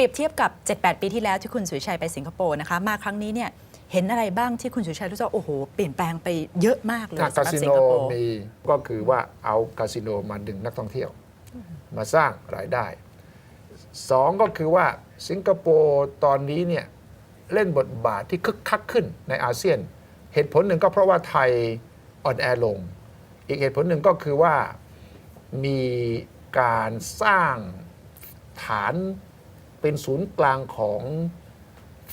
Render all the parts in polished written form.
ปรียบเทียบกับ 7-8 ปีที่แล้วที่คุณสุริชัยไปสิงคโปร์นะคะมาครั้งนี้เนี่ยเห็นอะไรบ้างที่คุณสุริชัยรู้สึกโอ้โหเปลี่ยนแปลงไปเยอะมากเลยสำหรับสิงคโปร์มีก็คือว่าเอาคาสิโนมาดึงนักท่องเที่ยวมาสร้างรายได้สองก็คือว่าสิงคโปร์ตอนนี้เนี่ยเล่นบทบาทที่คึกคักขึ้นในอาเซียนเหตุผลหนึ่งก็เพราะว่าไทยอ่อนแอลงอีกเหตุผลหนึ่งก็คือว่ามีการสร้างฐานเป็นศูนย์กลางของ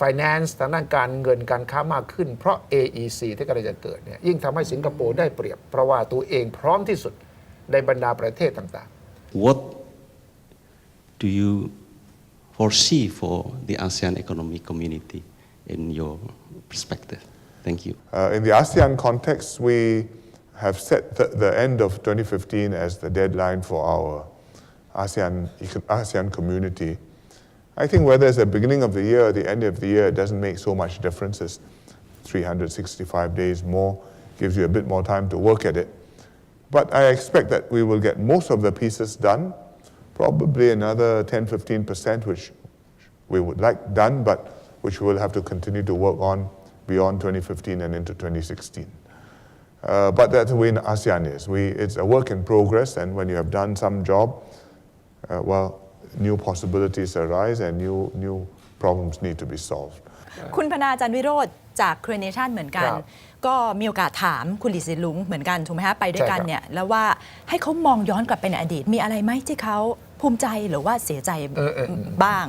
finance ทางด้านการเงินการค้ามากขึ้นเพราะ AEC ที่กำลังจะเกิดเนี่ยยิ่งทำให้สิงคโปร์ได้เปรียบเพราะว่าตัวเองพร้อมที่สุดในบรรดาประเทศต่างๆ What do you foresee for the ASEAN economic community in your perspective? Thank you. In the ASEAN context, we have set the end of 2015 as the deadline for our ASEAN community. I think whether it's the beginning of the year or the end of the year, it doesn't make so much difference. It's 365 days more, gives you a bit more time to work at it. But I expect that we will get most of the pieces done, probably another 10-15%, which we would like done, but which we'll have to continue to work on beyond 2015 and into 2016. But that's the way ASEAN is. It's a work in progress, and when you have done some job, new possibilities arise and new problems need to be solved. คุณพนาจันวิโรจน์จากเครือเนชั่นเหมือนกันก็มีโอกาสถามคุณหลีเซียนหลุงเหมือนกันถูกไหมฮะไปด้วยกันเนี่ยแล้วว่าให้เขามองย้อนกลับไปในอดีตมีอะไรไหมที่เขาภูมิใจหรือว่าเสียใจบ้าง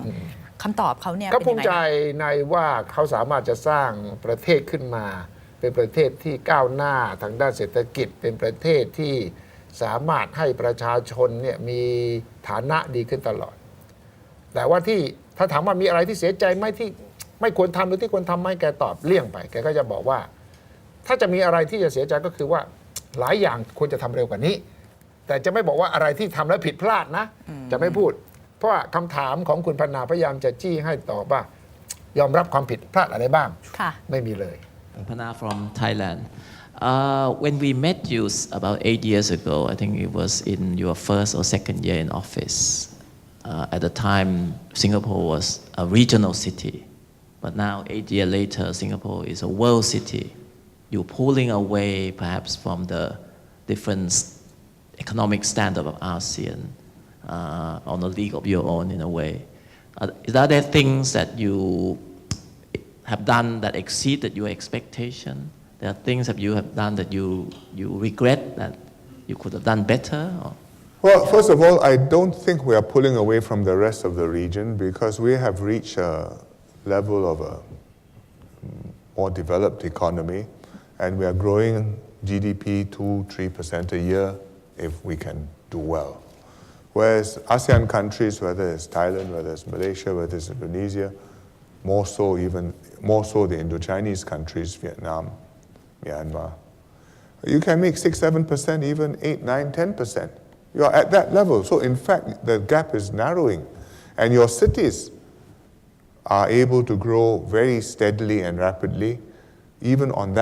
คำตอบเขาเนี่ยก็ภูมิใจในว่าเขาสามารถจะสร้างประเทศขึ้นมาเป็นประเทศที่ก้าวหน้าทางด้านเศรษฐกิจเป็นประเทศที่สามารถให้ประชาชนเนี่ยมีฐานะดีขึ้นตลอดแต่ว่าที่ถ้าถามว่ามีอะไรที่เสียใจไหมที่ไม่ควรทำหรือที่ควรทำไหมแกตอบเลี่ยงไปแกก็จะบอกว่าถ้าจะมีอะไรที่จะเสียใจก็คือว่าหลายอย่างควรจะทำเร็วกว่านี้แต่จะไม่บอกว่าอะไรที่ทำแล้วผิดพลาดนะจะไม่พูดเพราะว่าคำถามของคุณพนาพยายามจะจี้ให้ตอบว่ายอมรับความผิดพลาดอะไรบ้างไม่มีเลย Pana from Thailand. When we met you about 8 years ago, I think it was in your first or second year in office. At the time, Singapore was a regional city, but now 8 years later, Singapore is a world city. You're pulling away perhaps from the different economic standard of ASEAN on a league of your own in a way. Are there things that you have done that exceeded your expectation? There are things that you have done that you regret that you could have done better? Or? Well, first of all, I don't think we are pulling away from the rest of the region because we have reached a level of a more developed economy and we are growing GDP 2-3% a year if we can do well. Whereas ASEAN countries, whether it's Thailand, whether it's Malaysia, whether it's Indonesia, more so the Indo-Chinese countries, Vietnam, Myanmar. You can make 6-7%, even 8-9-10%. You are at that level. So in fact, the gap is narrowing. And your cities are able to grow very steadily and rapidly, even on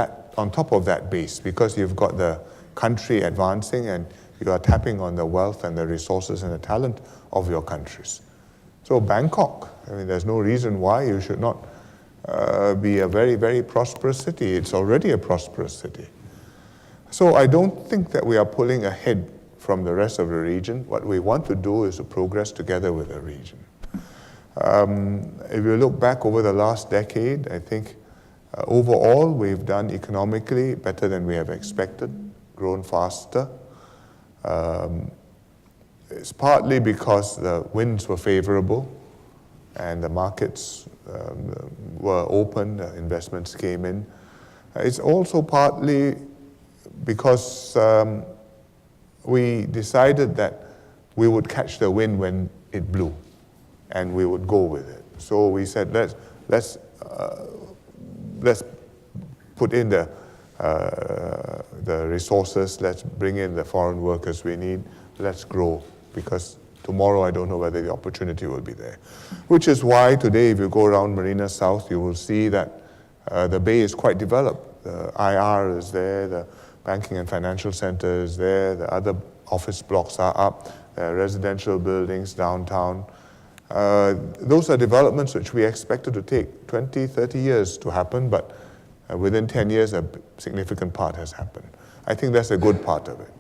top of that base, because you've got the country advancing and you are tapping on the wealth and the resources and the talent of your countries. So Bangkok, I mean, there's no reason why you should not be a very, very prosperous city. It's already a prosperous city. So I don't think that we are pulling ahead from the rest of the region. What we want to do is to progress together with the region. If you look back over the last decade, I think overall we've done economically better than we have expected, grown faster. It's partly because the winds were favorable and the markets were open, the investments came in. It's also partly because we decided that we would catch the wind when it blew and we would go with it. So we said, let's put in the resources, let's bring in the foreign workers we need, let's grow, because tomorrow I don't know whether the opportunity will be there. Which is why today if you go around Marina South, you will see that the bay is quite developed. The IR is there, the banking and financial center is there, the other office blocks are up, there are residential buildings downtown. Those are developments which we expected to take 20, 30 years to happen, but within 10 years, a significant part has happened. I think that's a good part of it.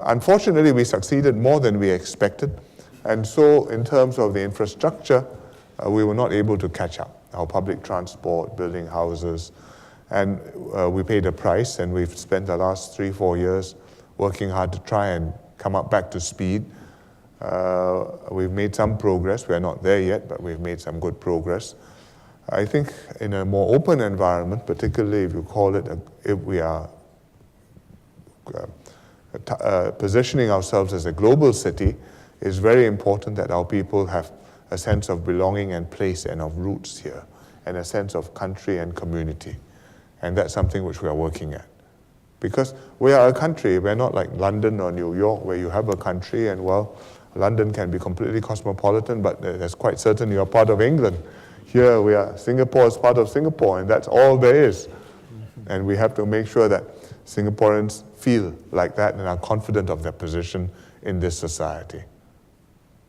Unfortunately, we succeeded more than we expected, and so in terms of the infrastructure, we were not able to catch up. Our public transport, building houses, and we paid a price, and we've spent the last 3-4 years working hard to try and come up back to speed. We've made some progress. We're not there yet, but we've made some good progress. I think in a more open environment, particularly if you call it, if we are positioning ourselves as a global city, it's very important that our people have a sense of belonging and place and of roots here, and a sense of country and community. And that's something which we are working at. Because we are a country, we're not like London or New York, where you have a country and, well, London can be completely cosmopolitan, but that's quite certain you're part of England. Here we are, Singapore is part of Singapore, and that's all there is. And we have to make sure that Singaporeans feel like that and are confident of their position in this society,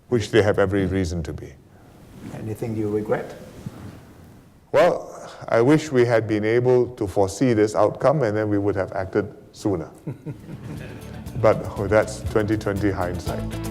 which they have every reason to be. Anything you regret? Well, I wish we had been able to foresee this outcome, and then we would have acted sooner. But that's 2020 hindsight.